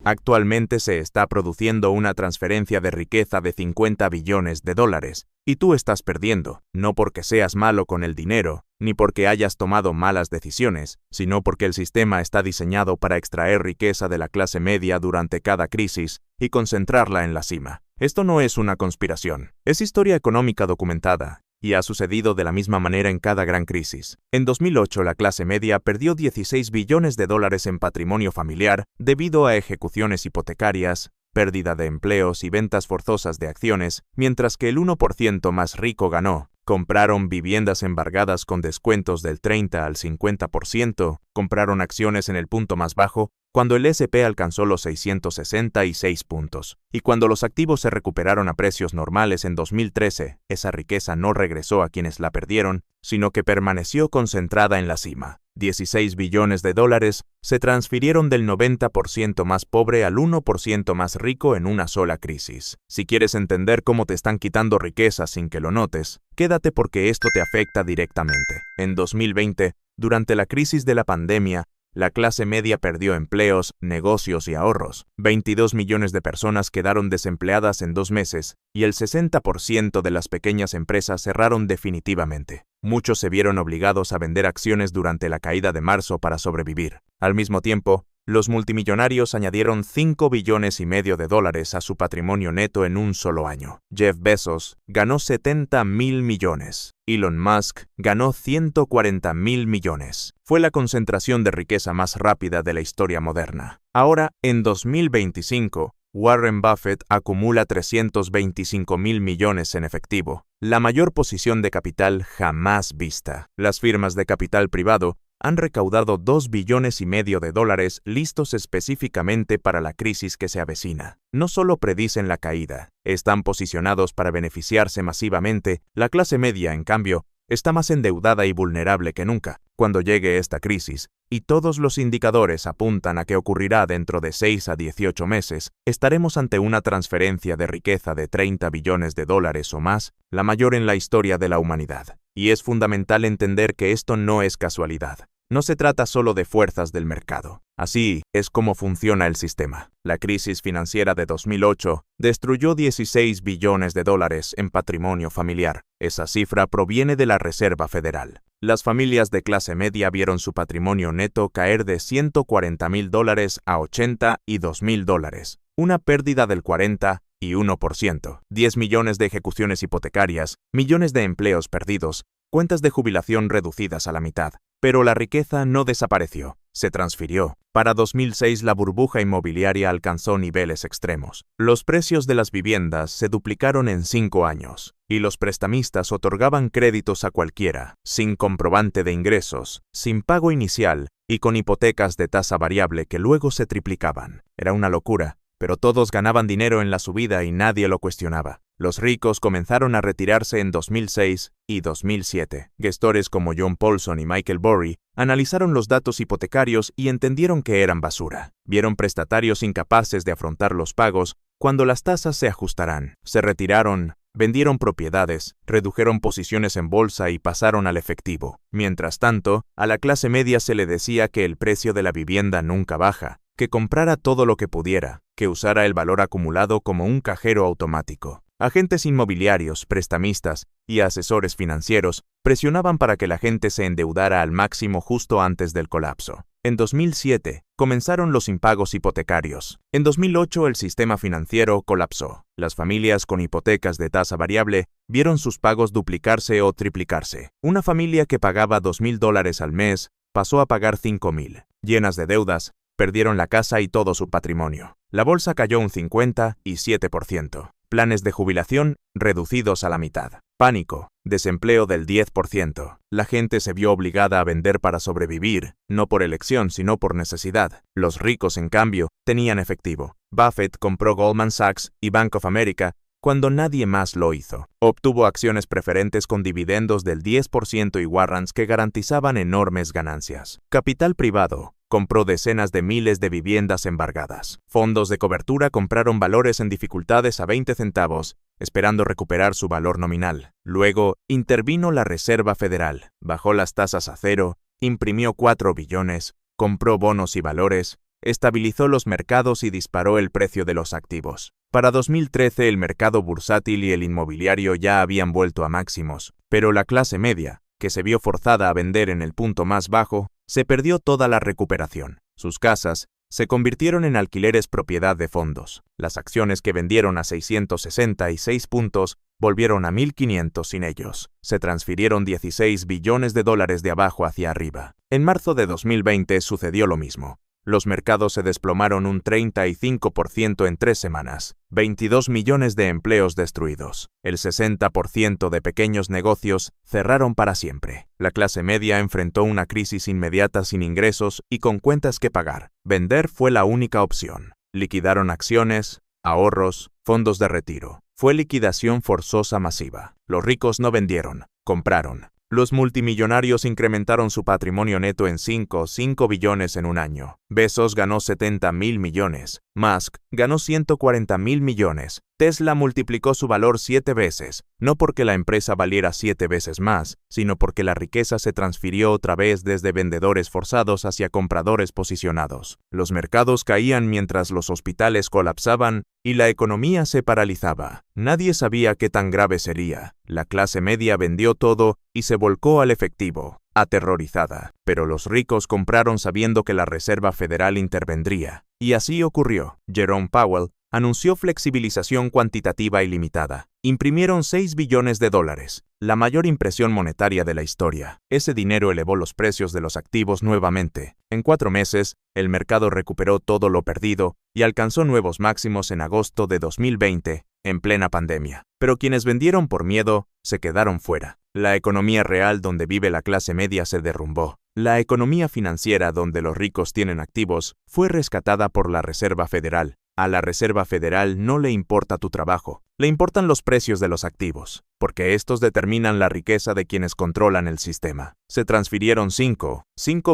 Actualmente se está produciendo una transferencia de riqueza de 50 billones de dólares, y tú estás perdiendo, no porque seas malo con el dinero, ni porque hayas tomado malas decisiones, sino porque el sistema está diseñado para extraer riqueza de la clase media durante cada crisis y concentrarla en la cima. Esto no es una conspiración, es historia económica documentada, y ha sucedido de la misma manera en cada gran crisis. En 2008, la clase media perdió 16 billones de dólares en patrimonio familiar debido a ejecuciones hipotecarias, pérdida de empleos y ventas forzosas de acciones, mientras que el 1% más rico ganó. Compraron viviendas embargadas con descuentos del 30 al 50%, compraron acciones en el punto más bajo, cuando el S&P alcanzó los 666 puntos. Y cuando los activos se recuperaron a precios normales en 2013, esa riqueza no regresó a quienes la perdieron, sino que permaneció concentrada en la cima. 16 billones de dólares se transfirieron del 90% más pobre al 1% más rico en una sola crisis. Si quieres entender cómo te están quitando riqueza sin que lo notes, quédate porque esto te afecta directamente. En 2020, durante la crisis de la pandemia, la clase media perdió empleos, negocios y ahorros. 22 millones de personas quedaron desempleadas en 2 meses y el 60% de las pequeñas empresas cerraron definitivamente. Muchos se vieron obligados a vender acciones durante la caída de marzo para sobrevivir. Al mismo tiempo, los multimillonarios añadieron 5 billones y medio de dólares a su patrimonio neto en un solo año. Jeff Bezos ganó 70.000 millones. Elon Musk ganó 140.000 millones. Fue la concentración de riqueza más rápida de la historia moderna. Ahora, en 2025, Warren Buffett acumula 325.000 millones en efectivo, la mayor posición de capital jamás vista. Las firmas de capital privado han recaudado 2 billones y medio de dólares listos específicamente para la crisis que se avecina. No solo predicen la caída, están posicionados para beneficiarse masivamente. La clase media, en cambio, está más endeudada y vulnerable que nunca. Cuando llegue esta crisis, y todos los indicadores apuntan a que ocurrirá dentro de 6 a 18 meses, estaremos ante una transferencia de riqueza de 30 billones de dólares o más, la mayor en la historia de la humanidad. Y es fundamental entender que esto no es casualidad. No se trata solo de fuerzas del mercado. Así es como funciona el sistema. La crisis financiera de 2008 destruyó 16 billones de dólares en patrimonio familiar. Esa cifra proviene de la Reserva Federal. Las familias de clase media vieron su patrimonio neto caer de 140.000 dólares a 82.000 dólares, una pérdida del 41%. 10 millones de ejecuciones hipotecarias, millones de empleos perdidos, cuentas de jubilación reducidas a la mitad. Pero la riqueza no desapareció, se transfirió. Para 2006 la burbuja inmobiliaria alcanzó niveles extremos. Los precios de las viviendas se duplicaron en 5 años, y los prestamistas otorgaban créditos a cualquiera, sin comprobante de ingresos, sin pago inicial y con hipotecas de tasa variable que luego se triplicaban. Era una locura, pero todos ganaban dinero en la subida y nadie lo cuestionaba. Los ricos comenzaron a retirarse en 2006 y 2007. Gestores como John Paulson y Michael Burry analizaron los datos hipotecarios y entendieron que eran basura. Vieron prestatarios incapaces de afrontar los pagos cuando las tasas se ajustarán. Se retiraron, vendieron propiedades, redujeron posiciones en bolsa y pasaron al efectivo. Mientras tanto, a la clase media se le decía que el precio de la vivienda nunca baja, que comprara todo lo que pudiera, que usara el valor acumulado como un cajero automático. Agentes inmobiliarios, prestamistas y asesores financieros presionaban para que la gente se endeudara al máximo justo antes del colapso. En 2007, comenzaron los impagos hipotecarios. En 2008, el sistema financiero colapsó. Las familias con hipotecas de tasa variable vieron sus pagos duplicarse o triplicarse. Una familia que pagaba $2,000 al mes pasó a pagar $5,000. Llenas de deudas, perdieron la casa y todo su patrimonio. La bolsa cayó un 57%. Planes de jubilación reducidos a la mitad. Pánico, desempleo del 10%. La gente se vio obligada a vender para sobrevivir, no por elección sino por necesidad. Los ricos, en cambio, tenían efectivo. Buffett compró Goldman Sachs y Bank of America cuando nadie más lo hizo. Obtuvo acciones preferentes con dividendos del 10% y warrants que garantizaban enormes ganancias. Capital privado compró decenas de miles de viviendas embargadas. Fondos de cobertura compraron valores en dificultades a 20 centavos, esperando recuperar su valor nominal. Luego, intervino la Reserva Federal, bajó las tasas a cero, imprimió 4 billones, compró bonos y valores, estabilizó los mercados y disparó el precio de los activos. Para 2013 el mercado bursátil y el inmobiliario ya habían vuelto a máximos, pero la clase media, que se vio forzada a vender en el punto más bajo, se perdió toda la recuperación. Sus casas se convirtieron en alquileres propiedad de fondos. Las acciones que vendieron a 666 puntos volvieron a 1.500 sin ellos. Se transfirieron 16 billones de dólares de abajo hacia arriba. En marzo de 2020 sucedió lo mismo. Los mercados se desplomaron un 35% en 3 semanas. 22 millones de empleos destruidos. El 60% de pequeños negocios cerraron para siempre. La clase media enfrentó una crisis inmediata sin ingresos y con cuentas que pagar. Vender fue la única opción. Liquidaron acciones, ahorros, fondos de retiro. Fue liquidación forzosa masiva. Los ricos no vendieron, compraron. Los multimillonarios incrementaron su patrimonio neto en 5 billones en un año. Bezos ganó 70.000 millones. Musk ganó 140.000 millones. Tesla multiplicó su valor 7 veces, no porque la empresa valiera 7 veces más, sino porque la riqueza se transfirió otra vez desde vendedores forzados hacia compradores posicionados. Los mercados caían mientras los hospitales colapsaban y la economía se paralizaba. Nadie sabía qué tan grave sería. La clase media vendió todo y se volcó al efectivo, aterrorizada. Pero los ricos compraron sabiendo que la Reserva Federal intervendría. Y así ocurrió. Jerome Powell anunció flexibilización cuantitativa ilimitada. Imprimieron 6 billones de dólares, la mayor impresión monetaria de la historia. Ese dinero elevó los precios de los activos nuevamente. En 4 meses, el mercado recuperó todo lo perdido y alcanzó nuevos máximos en agosto de 2020, en plena pandemia. Pero quienes vendieron por miedo, se quedaron fuera. La economía real donde vive la clase media se derrumbó. La economía financiera donde los ricos tienen activos fue rescatada por la Reserva Federal. A la Reserva Federal no le importa tu trabajo, le importan los precios de los activos, porque estos determinan la riqueza de quienes controlan el sistema. Se transfirieron 5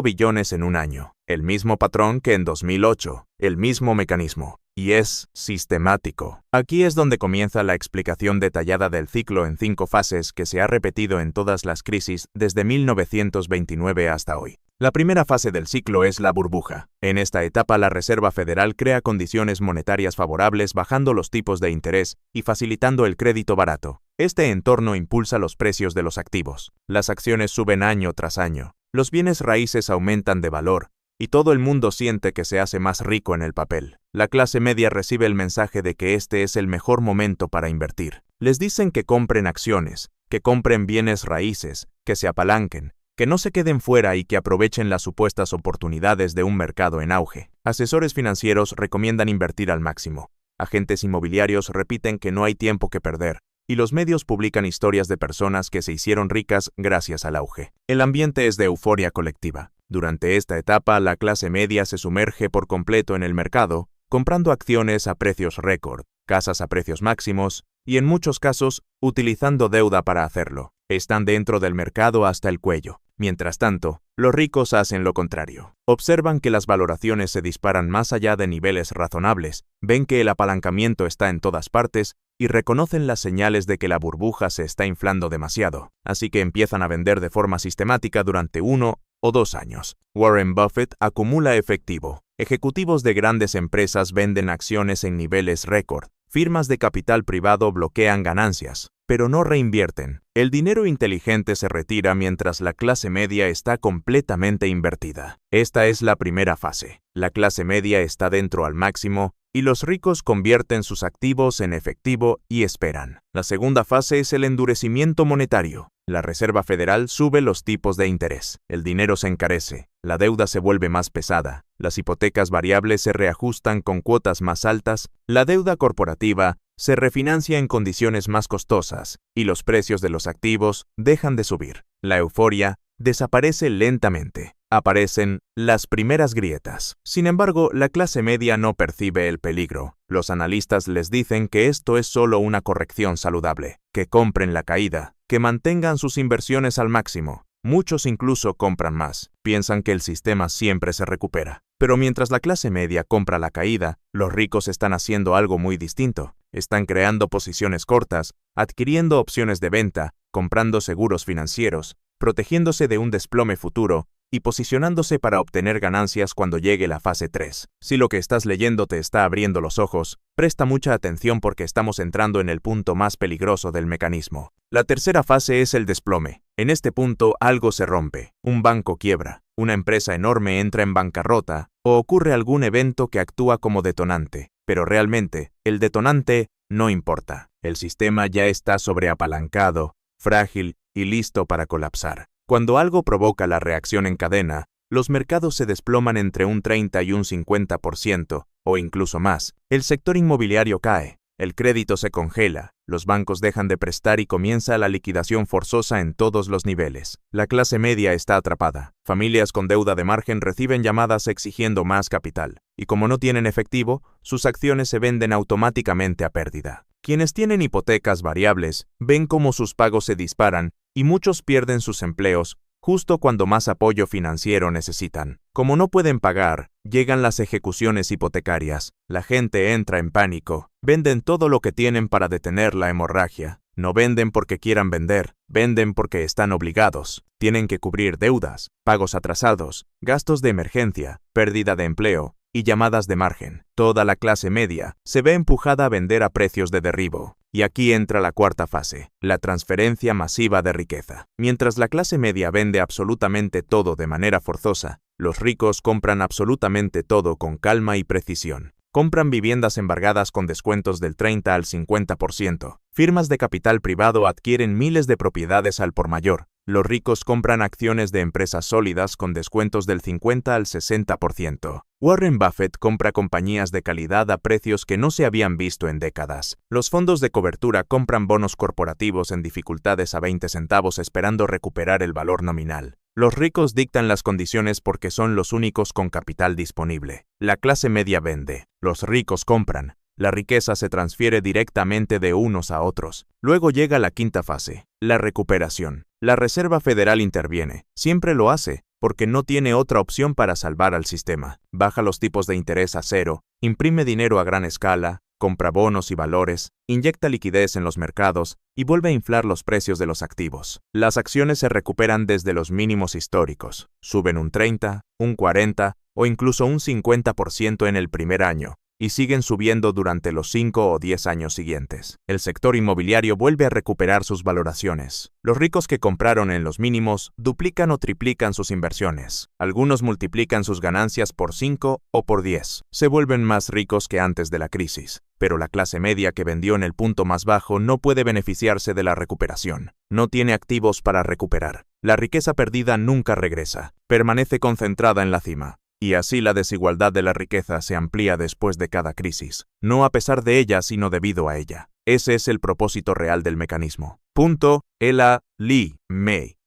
billones en un año, el mismo patrón que en 2008, el mismo mecanismo, y es sistemático. Aquí es donde comienza la explicación detallada del ciclo en 5 fases que se ha repetido en todas las crisis desde 1929 hasta hoy. La primera fase del ciclo es la burbuja. En esta etapa la Reserva Federal crea condiciones monetarias favorables bajando los tipos de interés y facilitando el crédito barato. Este entorno impulsa los precios de los activos. Las acciones suben año tras año. Los bienes raíces aumentan de valor y todo el mundo siente que se hace más rico en el papel. La clase media recibe el mensaje de que este es el mejor momento para invertir. Les dicen que compren acciones, que compren bienes raíces, que se apalanquen, que no se queden fuera y que aprovechen las supuestas oportunidades de un mercado en auge. Asesores financieros recomiendan invertir al máximo. Agentes inmobiliarios repiten que no hay tiempo que perder. Y los medios publican historias de personas que se hicieron ricas gracias al auge. El ambiente es de euforia colectiva. Durante esta etapa, la clase media se sumerge por completo en el mercado, comprando acciones a precios récord, casas a precios máximos y, en muchos casos, utilizando deuda para hacerlo. Están dentro del mercado hasta el cuello. Mientras tanto, los ricos hacen lo contrario. Observan que las valoraciones se disparan más allá de niveles razonables, ven que el apalancamiento está en todas partes y reconocen las señales de que la burbuja se está inflando demasiado, así que empiezan a vender de forma sistemática durante 1 o 2 años. Warren Buffett acumula efectivo. Ejecutivos de grandes empresas venden acciones en niveles récord. Firmas de capital privado bloquean ganancias, pero no reinvierten. El dinero inteligente se retira mientras la clase media está completamente invertida. Esta es la primera fase. La clase media está dentro al máximo y los ricos convierten sus activos en efectivo y esperan. La segunda fase es el endurecimiento monetario. La Reserva Federal sube los tipos de interés. El dinero se encarece. La deuda se vuelve más pesada. Las hipotecas variables se reajustan con cuotas más altas. La deuda corporativa se refinancia en condiciones más costosas y los precios de los activos dejan de subir. La euforia desaparece lentamente. Aparecen las primeras grietas. Sin embargo, la clase media no percibe el peligro. Los analistas les dicen que esto es solo una corrección saludable, que compren la caída, que mantengan sus inversiones al máximo. Muchos incluso compran más. Piensan que el sistema siempre se recupera. Pero mientras la clase media compra la caída, los ricos están haciendo algo muy distinto. Están creando posiciones cortas, adquiriendo opciones de venta, comprando seguros financieros, protegiéndose de un desplome futuro y posicionándose para obtener ganancias cuando llegue la fase 3. Si lo que estás leyendo te está abriendo los ojos, presta mucha atención porque estamos entrando en el punto más peligroso del mecanismo. La tercera fase es el desplome. En este punto algo se rompe, un banco quiebra, una empresa enorme entra en bancarrota o ocurre algún evento que actúa como detonante. Pero realmente, el detonante no importa. El sistema ya está sobreapalancado, frágil y listo para colapsar. Cuando algo provoca la reacción en cadena, los mercados se desploman entre un 30 y un 50%, o incluso más. El sector inmobiliario cae, el crédito se congela, los bancos dejan de prestar y comienza la liquidación forzosa en todos los niveles. La clase media está atrapada. Familias con deuda de margen reciben llamadas exigiendo más capital, y como no tienen efectivo, sus acciones se venden automáticamente a pérdida. Quienes tienen hipotecas variables ven cómo sus pagos se disparan y muchos pierden sus empleos justo cuando más apoyo financiero necesitan. Como no pueden pagar, llegan las ejecuciones hipotecarias. La gente entra en pánico. Venden todo lo que tienen para detener la hemorragia. No venden porque quieran vender, venden porque están obligados. Tienen que cubrir deudas, pagos atrasados, gastos de emergencia, pérdida de empleo y llamadas de margen. Toda la clase media se ve empujada a vender a precios de derribo. Y aquí entra la cuarta fase, la transferencia masiva de riqueza. Mientras la clase media vende absolutamente todo de manera forzosa, los ricos compran absolutamente todo con calma y precisión. Compran viviendas embargadas con descuentos del 30 al 50%. Firmas de capital privado adquieren miles de propiedades al por mayor. Los ricos compran acciones de empresas sólidas con descuentos del 50 al 60%. Warren Buffett compra compañías de calidad a precios que no se habían visto en décadas. Los fondos de cobertura compran bonos corporativos en dificultades a 20 centavos esperando recuperar el valor nominal. Los ricos dictan las condiciones porque son los únicos con capital disponible. La clase media vende, los ricos compran. La riqueza se transfiere directamente de unos a otros. Luego llega la quinta fase, la recuperación. La Reserva Federal interviene. Siempre lo hace, porque no tiene otra opción para salvar al sistema. Baja los tipos de interés a cero, imprime dinero a gran escala, compra bonos y valores, inyecta liquidez en los mercados y vuelve a inflar los precios de los activos. Las acciones se recuperan desde los mínimos históricos. Suben un 30, un 40 o incluso un 50% en el primer año. Y siguen subiendo durante los 5 o 10 años siguientes. El sector inmobiliario vuelve a recuperar sus valoraciones. Los ricos que compraron en los mínimos duplican o triplican sus inversiones. Algunos multiplican sus ganancias por 5 o por 10. Se vuelven más ricos que antes de la crisis. Pero la clase media que vendió en el punto más bajo no puede beneficiarse de la recuperación. No tiene activos para recuperar. La riqueza perdida nunca regresa. Permanece concentrada en la cima. Y así la desigualdad de la riqueza se amplía después de cada crisis, no a pesar de ella sino debido a ella. Ese es el propósito real del mecanismo. Punto, Ela, Li, Mei,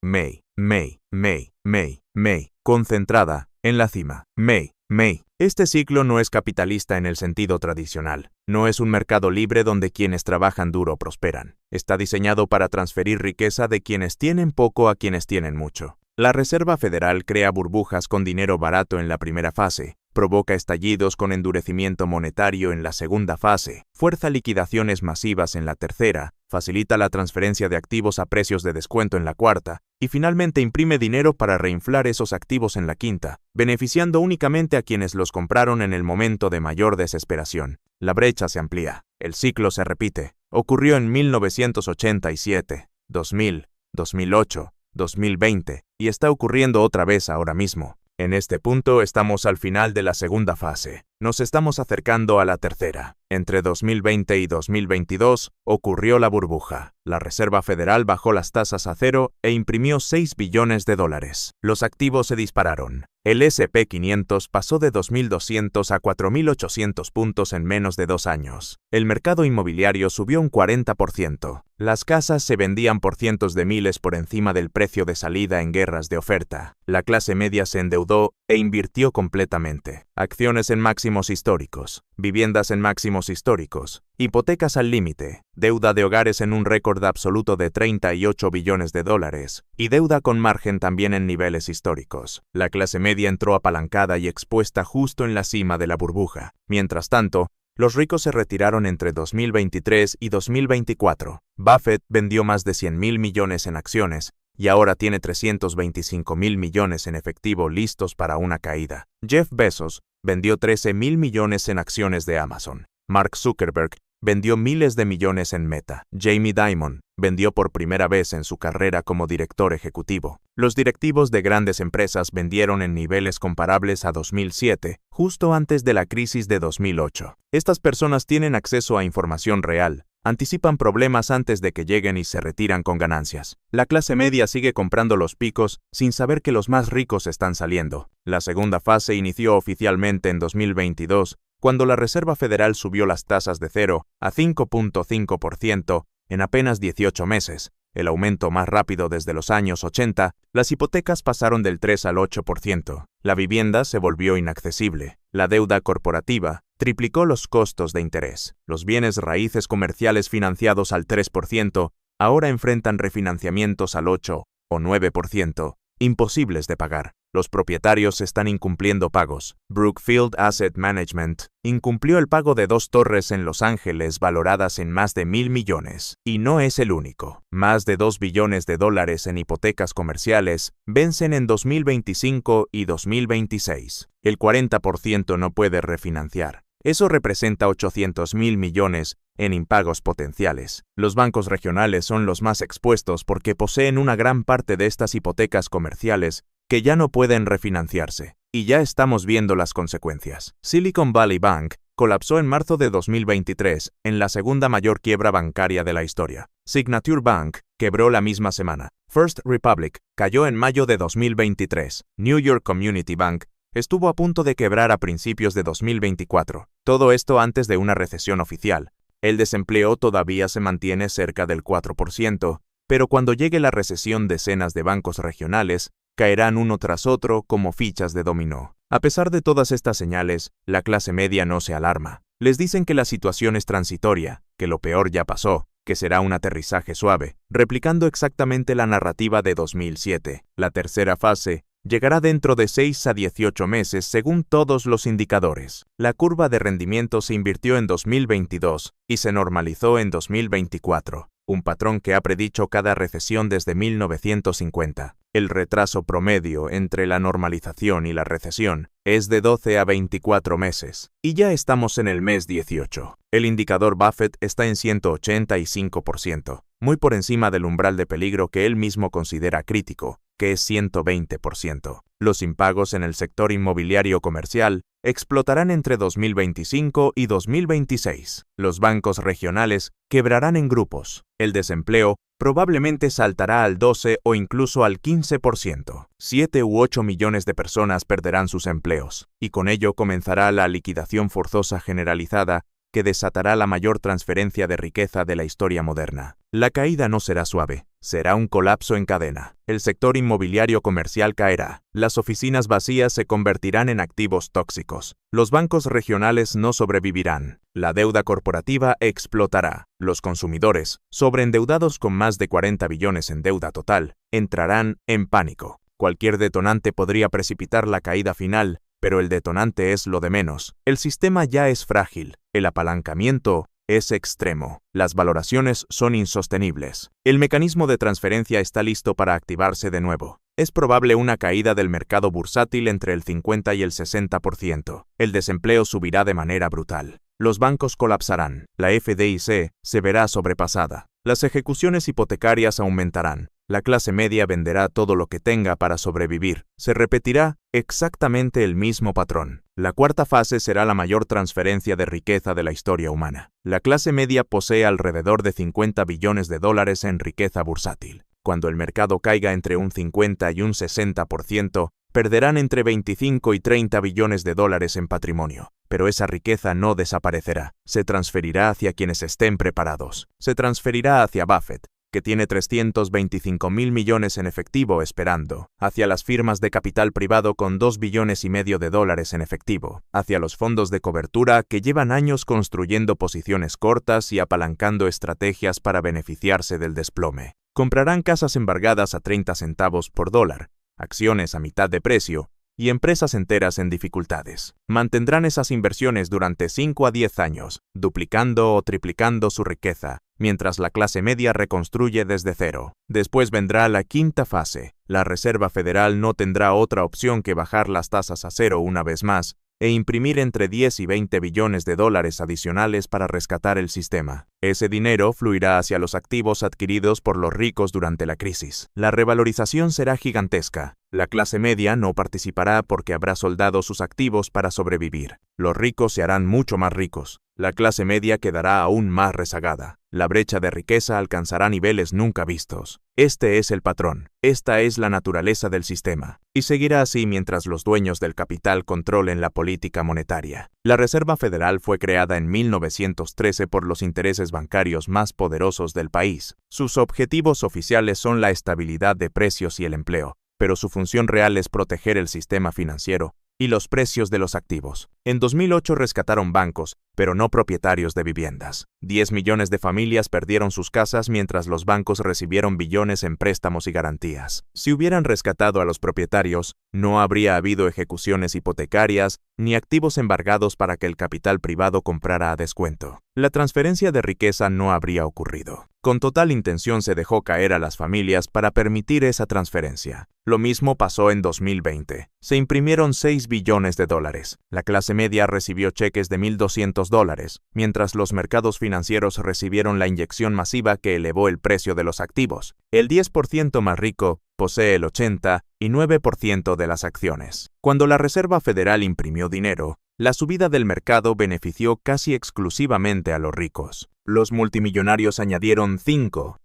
concentrada, en la cima, Mei. Este ciclo no es capitalista en el sentido tradicional. No es un mercado libre donde quienes trabajan duro prosperan. Está diseñado para transferir riqueza de quienes tienen poco a quienes tienen mucho. La Reserva Federal crea burbujas con dinero barato en la primera fase, provoca estallidos con endurecimiento monetario en la segunda fase, fuerza liquidaciones masivas en la tercera, facilita la transferencia de activos a precios de descuento en la cuarta, y finalmente imprime dinero para reinflar esos activos en la quinta, beneficiando únicamente a quienes los compraron en el momento de mayor desesperación. La brecha se amplía, el ciclo se repite. Ocurrió en 1987, 2000, 2008, 2020, y está ocurriendo otra vez ahora mismo. En este punto estamos al final de la segunda fase. Nos estamos acercando a la tercera. Entre 2020 y 2022 ocurrió la burbuja. La Reserva Federal bajó las tasas a cero e imprimió 6 billones de dólares. Los activos se dispararon. El S&P 500 pasó de 2.200 a 4.800 puntos en menos de 2 años. El mercado inmobiliario subió un 40%. Las casas se vendían por cientos de miles por encima del precio de salida en guerras de oferta. La clase media se endeudó e invirtió completamente. Acciones en máximos históricos, viviendas en máximos históricos, hipotecas al límite, deuda de hogares en un récord absoluto de 38 billones de dólares, y deuda con margen también en niveles históricos. La clase media entró apalancada y expuesta justo en la cima de la burbuja. Mientras tanto, los ricos se retiraron entre 2023 y 2024. Buffett vendió más de 100.000 millones en acciones y ahora tiene 325.000 millones en efectivo listos para una caída. Jeff Bezos vendió 13.000 millones en acciones de Amazon. Mark Zuckerberg vendió miles de millones en Meta. Jamie Dimon vendió por primera vez en su carrera como director ejecutivo. Los directivos de grandes empresas vendieron en niveles comparables a 2007, justo antes de la crisis de 2008. Estas personas tienen acceso a información real, anticipan problemas antes de que lleguen y se retiran con ganancias. La clase media sigue comprando los picos sin saber que los más ricos están saliendo. La segunda fase inició oficialmente en 2022, cuando la Reserva Federal subió las tasas de 0 a 5.5% en apenas 18 meses, el aumento más rápido desde los años 80, las hipotecas pasaron del 3 al 8%, la vivienda se volvió inaccesible, la deuda corporativa triplicó los costos de interés, los bienes raíces comerciales financiados al 3% ahora enfrentan refinanciamientos al 8 o 9%, imposibles de pagar. Los propietarios están incumpliendo pagos. Brookfield Asset Management incumplió el pago de 2 torres en Los Ángeles valoradas en más de 1.000 millones. Y no es el único. Más de 2 billones de dólares en hipotecas comerciales vencen en 2025 y 2026. El 40% no puede refinanciar. Eso representa 800.000 millones en impagos potenciales. Los bancos regionales son los más expuestos porque poseen una gran parte de estas hipotecas comerciales que ya no pueden refinanciarse, y ya estamos viendo las consecuencias. Silicon Valley Bank colapsó en marzo de 2023, en la segunda mayor quiebra bancaria de la historia. Signature Bank quebró la misma semana. First Republic cayó en mayo de 2023. New York Community Bank estuvo a punto de quebrar a principios de 2024. Todo esto antes de una recesión oficial. El desempleo todavía se mantiene cerca del 4%, pero cuando llegue la recesión, decenas de bancos regionales caerán uno tras otro como fichas de dominó. A pesar de todas estas señales, la clase media no se alarma. Les dicen que la situación es transitoria, que lo peor ya pasó, que será un aterrizaje suave, replicando exactamente la narrativa de 2007. La tercera fase llegará dentro de 6 a 18 meses según todos los indicadores. La curva de rendimiento se invirtió en 2022 y se normalizó en 2024, un patrón que ha predicho cada recesión desde 1950. El retraso promedio entre la normalización y la recesión es de 12 a 24 meses, y ya estamos en el mes 18. El indicador Buffett está en 185%, muy por encima del umbral de peligro que él mismo considera crítico, que es 120%. Los impagos en el sector inmobiliario comercial explotarán entre 2025 y 2026. Los bancos regionales quebrarán en grupos. El desempleo probablemente saltará al 12 o incluso al 15%. 7 u 8 millones de personas perderán sus empleos, y con ello comenzará la liquidación forzosa generalizada que desatará la mayor transferencia de riqueza de la historia moderna. La caída no será suave, será un colapso en cadena. El sector inmobiliario comercial caerá, las oficinas vacías se convertirán en activos tóxicos, los bancos regionales no sobrevivirán, la deuda corporativa explotará, los consumidores, sobreendeudados con más de 40 billones en deuda total, entrarán en pánico. Cualquier detonante podría precipitar la caída final, pero el detonante es lo de menos. El sistema ya es frágil, el apalancamiento es extremo, las valoraciones son insostenibles. El mecanismo de transferencia está listo para activarse de nuevo. Es probable una caída del mercado bursátil entre el 50 y el 60%. El desempleo subirá de manera brutal. Los bancos colapsarán. La FDIC se verá sobrepasada. Las ejecuciones hipotecarias aumentarán. La clase media venderá todo lo que tenga para sobrevivir. Se repetirá exactamente el mismo patrón. La cuarta fase será la mayor transferencia de riqueza de la historia humana. La clase media posee alrededor de 50 billones de dólares en riqueza bursátil. Cuando el mercado caiga entre un 50 y un 60%, perderán entre 25 y 30 billones de dólares en patrimonio. Pero esa riqueza no desaparecerá. Se transferirá hacia quienes estén preparados. Se transferirá hacia Buffett, que tiene 325.000 millones en efectivo esperando, hacia las firmas de capital privado con 2 billones y medio de dólares en efectivo, hacia los fondos de cobertura que llevan años construyendo posiciones cortas y apalancando estrategias para beneficiarse del desplome. Comprarán casas embargadas a 30 centavos por dólar, acciones a mitad de precio y empresas enteras en dificultades. Mantendrán esas inversiones durante 5 a 10 años, duplicando o triplicando su riqueza, mientras la clase media reconstruye desde cero. Después vendrá la quinta fase. La Reserva Federal no tendrá otra opción que bajar las tasas a cero una vez más e imprimir entre 10 y 20 billones de dólares adicionales para rescatar el sistema. Ese dinero fluirá hacia los activos adquiridos por los ricos durante la crisis. La revalorización será gigantesca. La clase media no participará porque habrá soldado sus activos para sobrevivir. Los ricos se harán mucho más ricos. La clase media quedará aún más rezagada. La brecha de riqueza alcanzará niveles nunca vistos. Este es el patrón. Esta es la naturaleza del sistema. Y seguirá así mientras los dueños del capital controlen la política monetaria. La Reserva Federal fue creada en 1913 por los intereses bancarios más poderosos del país. Sus objetivos oficiales son la estabilidad de precios y el empleo, pero su función real es proteger el sistema financiero y los precios de los activos. En 2008 rescataron bancos, pero no propietarios de viviendas. 10 millones de familias perdieron sus casas mientras los bancos recibieron billones en préstamos y garantías. Si hubieran rescatado a los propietarios, no habría habido ejecuciones hipotecarias ni activos embargados para que el capital privado comprara a descuento. La transferencia de riqueza no habría ocurrido. Con total intención se dejó caer a las familias para permitir esa transferencia. Lo mismo pasó en 2020. Se imprimieron 6 billones de dólares. La clase media recibió cheques de $1,200, mientras los mercados financieros recibieron la inyección masiva que elevó el precio de los activos. El 10% más rico posee el 89% de las acciones. Cuando la Reserva Federal imprimió dinero, la subida del mercado benefició casi exclusivamente a los ricos. Los multimillonarios añadieron 5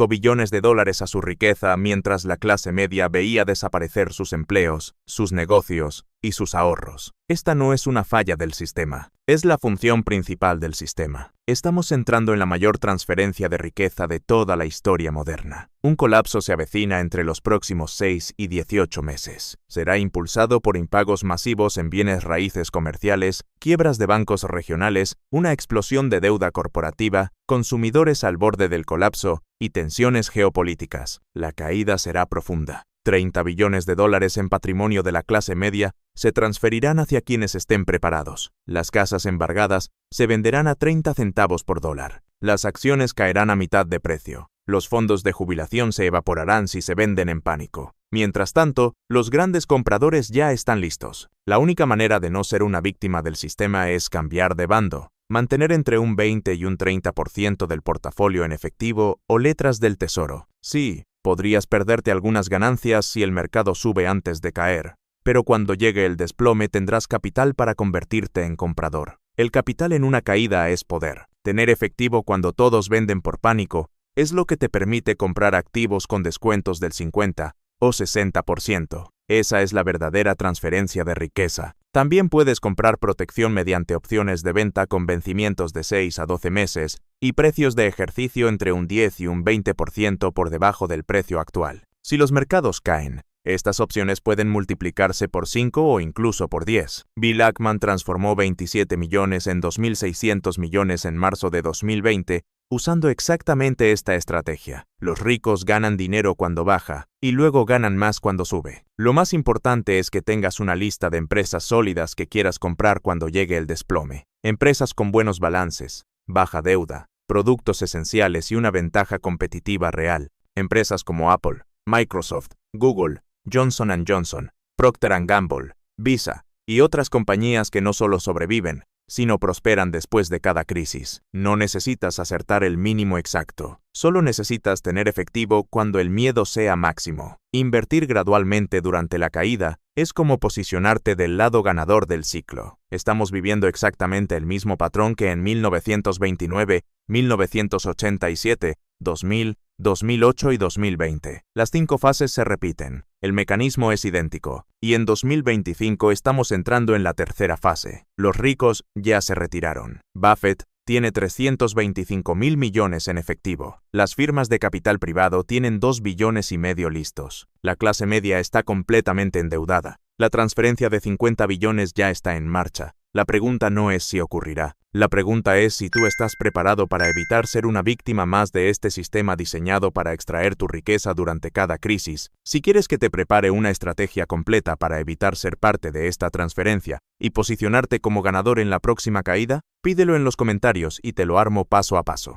billones de dólares a su riqueza mientras la clase media veía desaparecer sus empleos, sus negocios y sus ahorros. Esta no es una falla del sistema, es la función principal del sistema. Estamos entrando en la mayor transferencia de riqueza de toda la historia moderna. Un colapso se avecina entre los próximos 6 y 18 meses. Será impulsado por impagos masivos en bienes raíces comerciales, quiebras de bancos regionales, una explosión de deuda corporativa, consumidores al borde del colapso y tensiones geopolíticas. La caída será profunda. 30 billones de dólares en patrimonio de la clase media se transferirán hacia quienes estén preparados. Las casas embargadas se venderán a 30 centavos por dólar. Las acciones caerán a mitad de precio. Los fondos de jubilación se evaporarán si se venden en pánico. Mientras tanto, los grandes compradores ya están listos. La única manera de no ser una víctima del sistema es cambiar de bando. Mantener entre un 20 y un 30% del portafolio en efectivo o letras del tesoro. Sí, podrías perderte algunas ganancias si el mercado sube antes de caer, pero cuando llegue el desplome tendrás capital para convertirte en comprador. El capital en una caída es poder. Tener efectivo cuando todos venden por pánico es lo que te permite comprar activos con descuentos del 50 o 60%. Esa es la verdadera transferencia de riqueza. También puedes comprar protección mediante opciones de venta con vencimientos de 6 a 12 meses y precios de ejercicio entre un 10 y un 20% por debajo del precio actual. Si los mercados caen, estas opciones pueden multiplicarse por 5 o incluso por 10. Bill Ackman transformó 27 millones en 2.600 millones en marzo de 2020 usando exactamente esta estrategia. Los ricos ganan dinero cuando baja y luego ganan más cuando sube. Lo más importante es que tengas una lista de empresas sólidas que quieras comprar cuando llegue el desplome. Empresas con buenos balances, baja deuda, productos esenciales y una ventaja competitiva real. Empresas como Apple, Microsoft, Google, Johnson & Johnson, Procter & Gamble, Visa y otras compañías que no solo sobreviven, sino prosperan después de cada crisis. No necesitas acertar el mínimo exacto. Solo necesitas tener efectivo cuando el miedo sea máximo. Invertir gradualmente durante la caída es como posicionarte del lado ganador del ciclo. Estamos viviendo exactamente el mismo patrón que en 1929, 1987, 2000, 2008 y 2020. Las 5 fases se repiten. El mecanismo es idéntico. Y en 2025 estamos entrando en la tercera fase. Los ricos ya se retiraron. Buffett tiene 325.000 millones en efectivo. Las firmas de capital privado tienen 2,5 billones listos. La clase media está completamente endeudada. La transferencia de 50 billones ya está en marcha. La pregunta no es si ocurrirá. La pregunta es si tú estás preparado para evitar ser una víctima más de este sistema diseñado para extraer tu riqueza durante cada crisis. Si quieres que te prepare una estrategia completa para evitar ser parte de esta transferencia y posicionarte como ganador en la próxima caída, pídelo en los comentarios y te lo armo paso a paso.